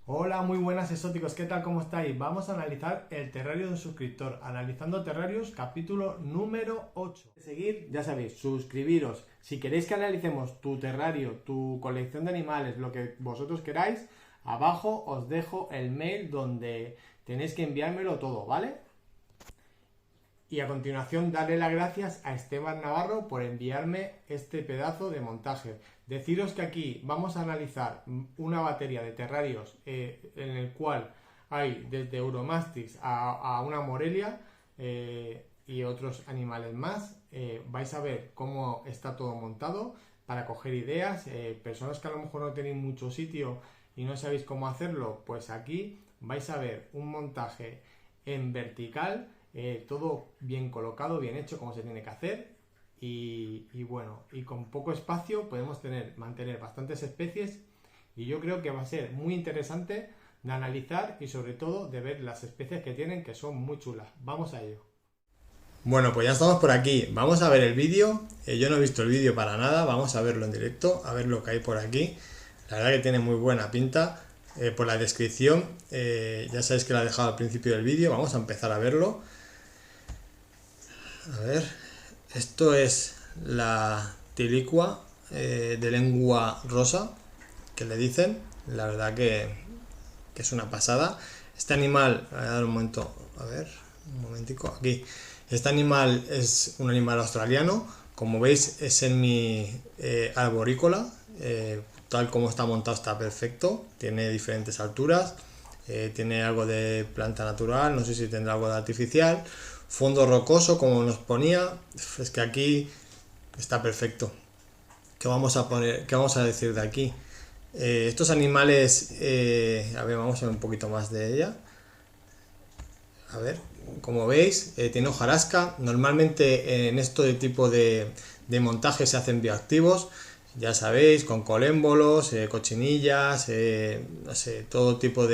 Hola, muy buenas exóticos, ¿qué tal? ¿Cómo estáis? Vamos a analizar el terrario de un suscriptor, analizando terrarios, capítulo número 8. Seguir, ya sabéis, suscribiros. Si queréis que analicemos tu terrario, tu colección de animales, lo que vosotros queráis, abajo os dejo el mail donde tenéis que enviármelo todo, ¿vale? Y a continuación darle las gracias a Esteban Navarro por enviarme este pedazo de montaje. Deciros que aquí vamos a analizar una batería de terrarios en el cual hay desde Euromastix a una Morelia y otros animales más. Vais a ver cómo está todo montado para coger ideas. Personas que a lo mejor no tenéis mucho sitio y no sabéis cómo hacerlo, pues aquí vais a ver un montaje en vertical, todo bien colocado, bien hecho, como se tiene que hacer. Y bueno, y con poco espacio podemos mantener bastantes especies, y yo creo que va a ser muy interesante de analizar y sobre todo de ver las especies que tienen, que son muy chulas. Vamos a ello. Bueno, pues ya estamos por aquí. Vamos a ver el vídeo. Yo no he visto el vídeo para nada. Vamos a verlo en directo, a ver lo que hay por aquí. La verdad que tiene muy buena pinta. Por la descripción, ya sabéis que la he dejado al principio del vídeo. Vamos a empezar a verlo. A ver, esto es la tilicua de lengua rosa, que le dicen. La verdad que es una pasada. Este animal, voy a dar un momento, a ver, un momentico, aquí. Este animal es un animal australiano. Como veis, es en mi arborícola. Tal como está montado está perfecto. Tiene diferentes alturas. Tiene algo de planta natural, no sé si tendrá algo de artificial. Fondo rocoso, como nos ponía. Es que aquí está perfecto. ¿Qué vamos a poner? ¿Qué vamos a decir de aquí? Estos animales, a ver, vamos a ver un poquito más de ella. A ver, como veis, tiene hojarasca. Normalmente en este tipo de montaje se hacen bioactivos, ya sabéis, con colémbolos, cochinillas, no sé, todo tipo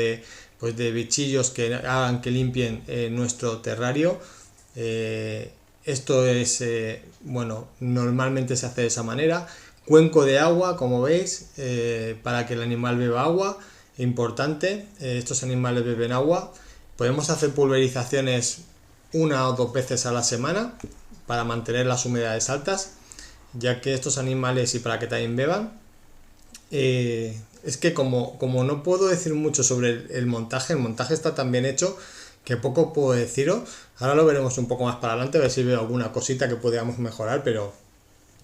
pues de bichillos que hagan que limpien nuestro terrario. Esto es, bueno, normalmente se hace de esa manera. Cuenco de agua, como veis, para que el animal beba agua, importante. Estos animales beben agua. Podemos hacer pulverizaciones una o dos veces a la semana para mantener las humedades altas, ya que estos animales, y para que también beban, es que como no puedo decir mucho sobre el montaje está tan bien hecho que poco puedo deciros. Ahora lo veremos un poco más para adelante, a ver si veo alguna cosita que podamos mejorar, pero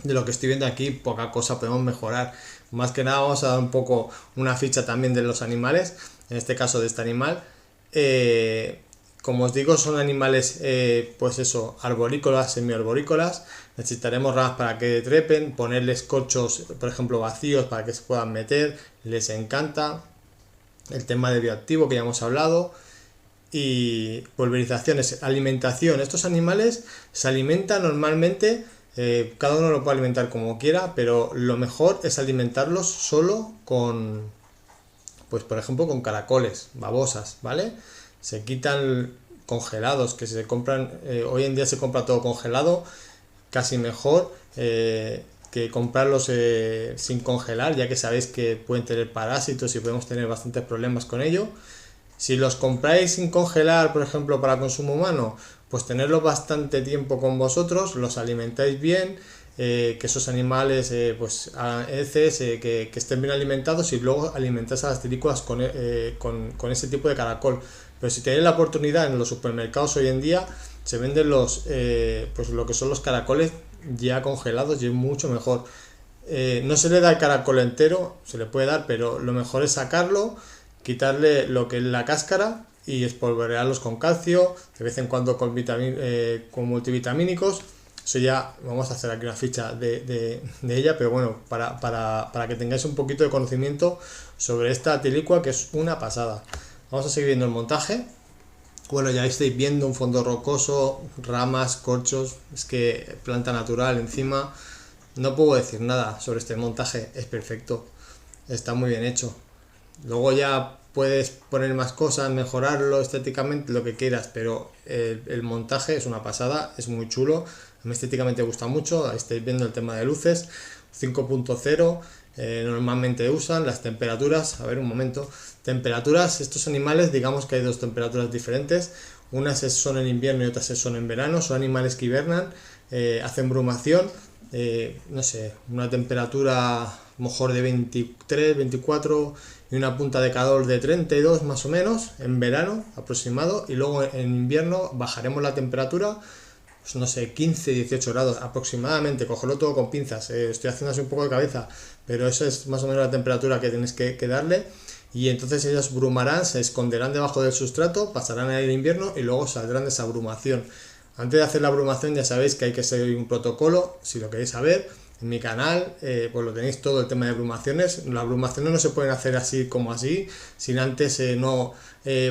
de lo que estoy viendo aquí, poca cosa podemos mejorar. Más que nada vamos a dar un poco una ficha también de los animales, en este caso de este animal. Como os digo, son animales, pues eso, arborícolas, semiarborícolas. Necesitaremos ramas para que trepen, ponerles corchos, por ejemplo, vacíos para que se puedan meter. Les encanta el tema de bioactivo que ya hemos hablado. Y pulverizaciones, alimentación. Estos animales se alimentan normalmente, cada uno lo puede alimentar como quiera, pero lo mejor es alimentarlos solo con, pues por ejemplo, con caracoles, babosas, ¿vale? Se quitan congelados, que se compran, hoy en día se compra todo congelado, casi mejor que comprarlos sin congelar, ya que sabéis que pueden tener parásitos y podemos tener bastantes problemas con ello. Si los compráis sin congelar, por ejemplo, para consumo humano, pues tenerlos bastante tiempo con vosotros, los alimentáis bien, que esos animales pues hagan heces, que estén bien alimentados, y luego alimentáis a las tilículas con ese tipo de caracol. Pero si tenéis la oportunidad, en los supermercados hoy en día se venden pues lo que son los caracoles ya congelados, y es mucho mejor. No se le da el caracol entero, se le puede dar, pero lo mejor es sacarlo, quitarle lo que es la cáscara y espolvorearlos con calcio, de vez en cuando con multivitamínicos. Eso ya vamos a hacer aquí una ficha de ella, pero bueno, para que tengáis un poquito de conocimiento sobre esta tilicua, que es una pasada. Vamos a seguir viendo el montaje. Bueno, ya estáis viendo un fondo rocoso, ramas, corchos, es que planta natural encima. No puedo decir nada sobre este montaje, es perfecto, está muy bien hecho. Luego ya puedes poner más cosas, mejorarlo estéticamente, lo que quieras, pero el montaje es una pasada, es muy chulo. A mí estéticamente me gusta mucho. Estáis viendo el tema de luces, 5.0. normalmente usan, las temperaturas, a ver un momento, temperaturas, estos animales digamos que hay dos temperaturas diferentes, unas son en invierno y otras son en verano, son animales que hibernan, hacen brumación, no sé, una temperatura a lo mejor de 23, 24 y una punta de calor de 32 más o menos en verano aproximado, y luego en invierno bajaremos la temperatura, pues no sé, 15, 18 grados aproximadamente, cogerlo todo con pinzas, estoy haciendo así un poco de cabeza, pero eso es más o menos la temperatura que tienes que darle, y entonces ellos brumarán, se esconderán debajo del sustrato, pasarán el invierno y luego saldrán de esa brumación. Antes de hacer la brumación ya sabéis que hay que seguir un protocolo, si lo queréis saber, en mi canal pues lo tenéis todo el tema de brumaciones. Las brumaciones no se pueden hacer así como así, sin antes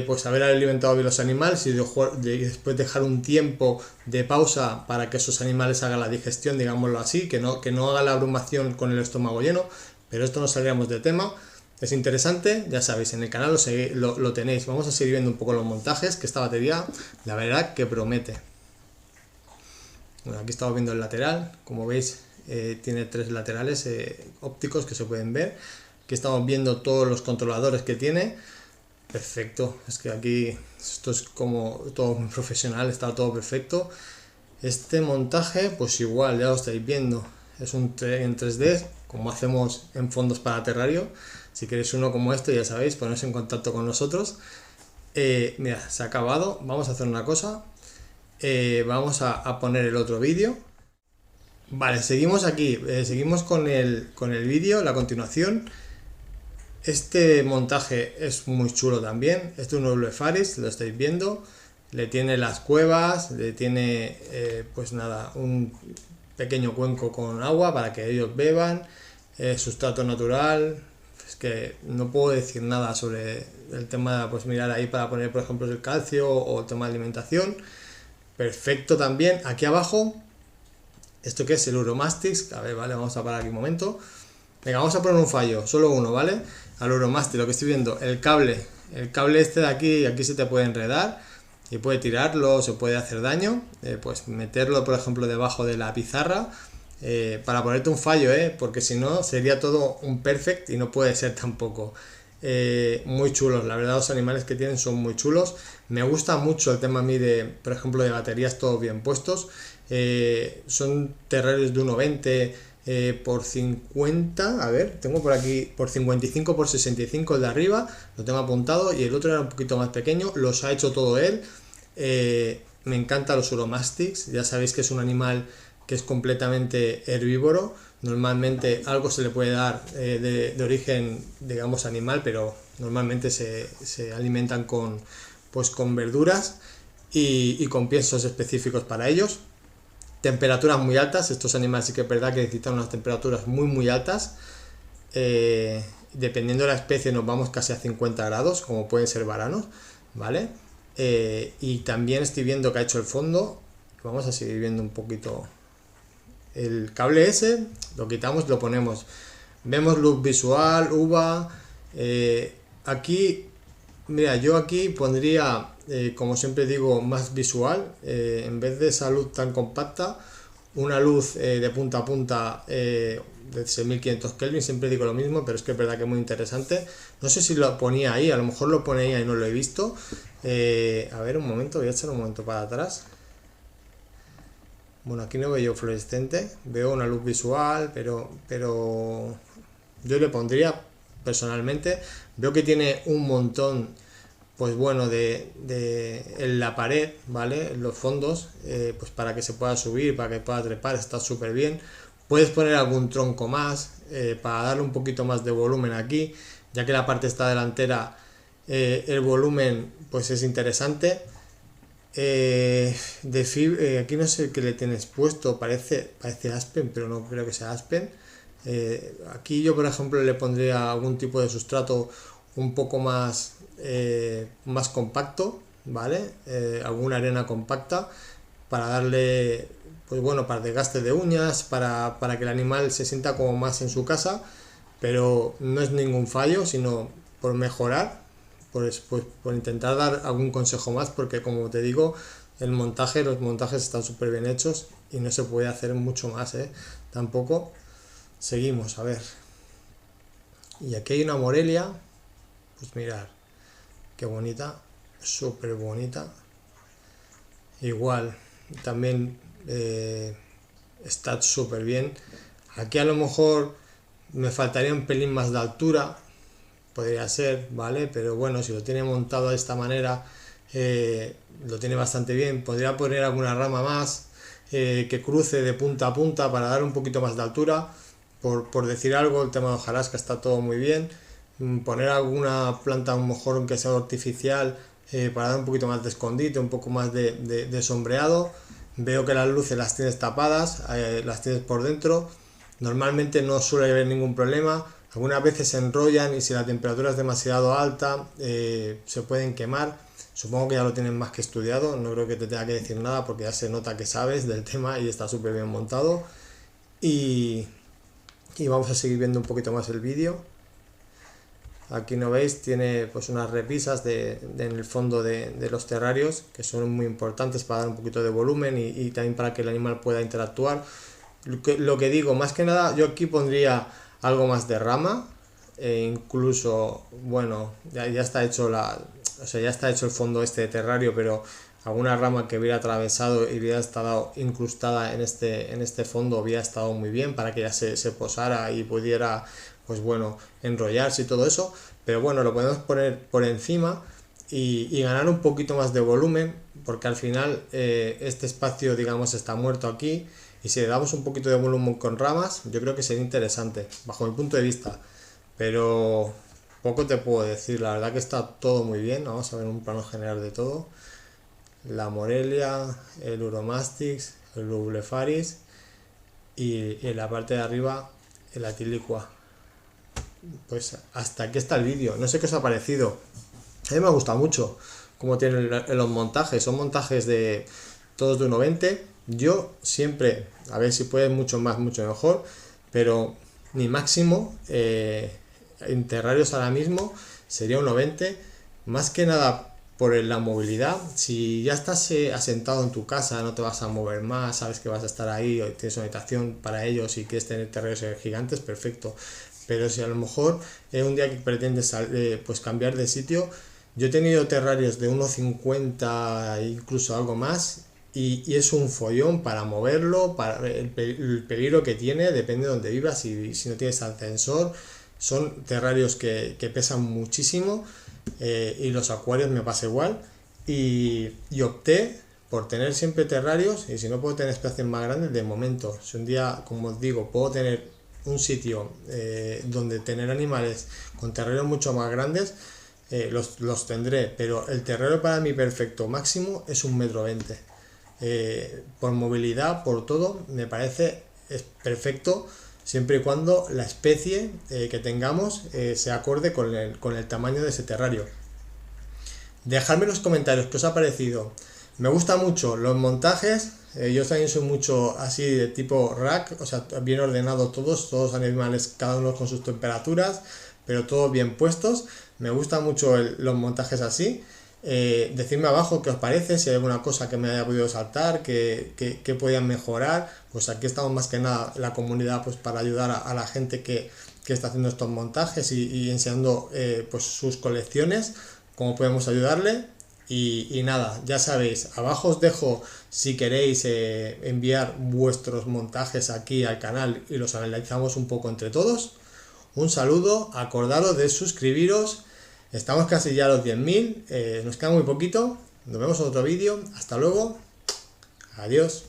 pues haber alimentado bien los animales y después dejar un tiempo de pausa para que esos animales hagan la digestión, digámoslo así, que no haga la brumación con el estómago lleno, pero esto no saldríamos de tema. Es interesante, ya sabéis, en el canal lo tenéis. Vamos a seguir viendo un poco los montajes, que esta batería, la verdad que promete. Bueno, aquí estamos viendo el lateral, como veis tiene tres laterales ópticos que se pueden ver. Aquí estamos viendo todos los controladores que tiene. Perfecto, es que aquí esto es como todo muy profesional, está todo perfecto. Este montaje, pues igual, ya lo estáis viendo, es en 3D, como hacemos en fondos para terrario. Si queréis uno como este, ya sabéis, poneros en contacto con nosotros. Mira, se ha acabado. Vamos a hacer una cosa. Vamos a poner el otro vídeo. Vale, seguimos aquí. Seguimos con el vídeo, la continuación. Este montaje es muy chulo también. Este es un Euplepharis, lo estáis viendo. Le tiene las cuevas, le tiene, pues nada, un pequeño cuenco con agua para que ellos beban. Sustrato natural. Es que no puedo decir nada sobre el tema, pues mirar ahí para poner por ejemplo el calcio o el tema de alimentación. Perfecto también. Aquí abajo, esto que es el Uromastix, a ver, vale, vamos a parar aquí un momento. Venga, vamos a poner un fallo, solo uno, ¿vale? Al Uromastix, lo que estoy viendo, el cable este de aquí se te puede enredar y puede tirarlo, se puede hacer daño, pues meterlo por ejemplo debajo de la pizarra. Para ponerte un fallo, porque si no sería todo un perfect y no puede ser tampoco. Muy chulos, la verdad los animales que tienen son muy chulos. Me gusta mucho el tema a mí de, por ejemplo, de baterías todos bien puestos. Son terrarios de 1,20 por 50, a ver, tengo por aquí por 55 por 65 el de arriba, lo tengo apuntado, y el otro era un poquito más pequeño, los ha hecho todo él. Me encantan los Uromastyx, ya sabéis que es un animal que es completamente herbívoro. Normalmente algo se le puede dar de origen, digamos, animal, pero normalmente se alimentan con verduras y con piensos específicos para ellos. Temperaturas muy altas, estos animales sí que es verdad que necesitan unas temperaturas muy altas. Dependiendo de la especie nos vamos casi a 50 grados, como pueden ser varanos, ¿vale? Y también estoy viendo que ha hecho el fondo. Vamos a seguir viendo un poquito. El cable ese lo quitamos, lo ponemos. Vemos luz visual, UVA. Aquí, mira, yo aquí pondría, como siempre digo, más visual. En vez de esa luz tan compacta, una luz de punta a punta de 6500 Kelvin. Siempre digo lo mismo, pero es que es verdad que es muy interesante. No sé si lo ponía ahí, a lo mejor lo pone ahí y no lo he visto. A ver, un momento, voy a echar un momento para atrás. Bueno, aquí no veo yo fluorescente, veo una luz visual, pero yo le pondría personalmente. Veo que tiene un montón, pues bueno, en la pared, ¿vale? En los fondos, pues para que se pueda subir, para que pueda trepar, está súper bien. Puedes poner algún tronco más para darle un poquito más de volumen aquí, ya que la parte esta delantera, el volumen pues es interesante. Aquí no sé qué le tienes puesto, parece Aspen, pero no creo que sea Aspen. Aquí yo por ejemplo le pondría algún tipo de sustrato un poco más compacto, ¿vale? Alguna arena compacta para darle, pues bueno, para desgaste de uñas, para que el animal se sienta como más en su casa, pero no es ningún fallo, sino por mejorar. Por intentar dar algún consejo más, porque como te digo, los montajes están súper bien hechos y no se puede hacer mucho más, tampoco. Seguimos, a ver. Y aquí hay una Morelia, pues mirad, qué bonita, súper bonita. Igual, también está súper bien. Aquí a lo mejor me faltaría un pelín más de altura, podría ser, ¿vale? Pero bueno, si lo tiene montado de esta manera, lo tiene bastante bien. Podría poner alguna rama más que cruce de punta a punta para dar un poquito más de altura. Por decir algo, el tema de hojarasca está todo muy bien. Poner alguna planta a lo mejor aunque sea artificial para dar un poquito más de escondite, un poco más de sombreado. Veo que las luces las tienes tapadas, las tienes por dentro. Normalmente no suele haber ningún problema. Algunas veces se enrollan y si la temperatura es demasiado alta se pueden quemar. Supongo que ya lo tienen más que estudiado, no creo que te tenga que decir nada porque ya se nota que sabes del tema y está súper bien montado. Y vamos a seguir viendo un poquito más el vídeo. Aquí no veis, tiene pues unas repisas en el fondo de los terrarios que son muy importantes para dar un poquito de volumen y también para que el animal pueda interactuar. Lo que digo, más que nada yo aquí pondría algo más de rama, incluso, bueno, ya está hecho ya está hecho el fondo este de terrario, pero alguna rama que hubiera atravesado y hubiera estado incrustada en este fondo hubiera estado muy bien para que ya se posara y pudiera, pues bueno, enrollarse y todo eso. Pero bueno, lo podemos poner por encima y ganar un poquito más de volumen, porque al final este espacio, digamos, está muerto aquí. Y si le damos un poquito de volumen con ramas, yo creo que sería interesante, bajo mi punto de vista. Pero poco te puedo decir, la verdad que está todo muy bien. Vamos a ver un plano general de todo. La Morelia, el Uromastix, el Lobulepharis y en la parte de arriba el Atilicua. Pues hasta aquí está el vídeo. No sé qué os ha parecido. A mí me gusta mucho cómo tienen los montajes. Son montajes de todos de 1.20. Yo siempre, a ver si puede mucho más, mucho mejor, pero mi máximo en terrarios ahora mismo sería 1.20, más que nada por la movilidad. Si ya estás asentado en tu casa, no te vas a mover más, sabes que vas a estar ahí, o tienes una habitación para ellos y quieres tener terrarios gigantes, perfecto. Pero si a lo mejor un día que pretendes pues cambiar de sitio, yo he tenido terrarios de 1.50, incluso algo más, y es un follón para moverlo, para el peligro que tiene, depende de donde vivas, si no tienes ascensor. Son terrarios que pesan muchísimo y los acuarios me pasa igual. Y opté por tener siempre terrarios, y si no puedo tener espacios más grandes, de momento, si un día, como os digo, puedo tener un sitio donde tener animales con terrarios mucho más grandes, los tendré, pero el terrario para mí perfecto máximo es 1,20 m. Por movilidad, por todo, me parece es perfecto, siempre y cuando la especie que tengamos se acorde con el tamaño de ese terrario. Dejadme en los comentarios qué os ha parecido. Me gustan mucho los montajes. Yo también soy mucho así de tipo rack, o sea, bien ordenado todos los animales, cada uno con sus temperaturas, pero todos bien puestos. Me gustan mucho los montajes así. Decidme abajo qué os parece, si hay alguna cosa que me haya podido saltar, que podían mejorar. Pues aquí estamos más que nada la comunidad, pues para ayudar a la gente que está haciendo estos montajes y enseñando pues sus colecciones, cómo podemos ayudarle. Y nada, ya sabéis, abajo os dejo si queréis enviar vuestros montajes aquí al canal y los analizamos un poco entre todos. Un saludo, acordaros de suscribiros. Estamos casi ya a los 10.000, nos queda muy poquito. Nos vemos en otro vídeo. Hasta luego. Adiós.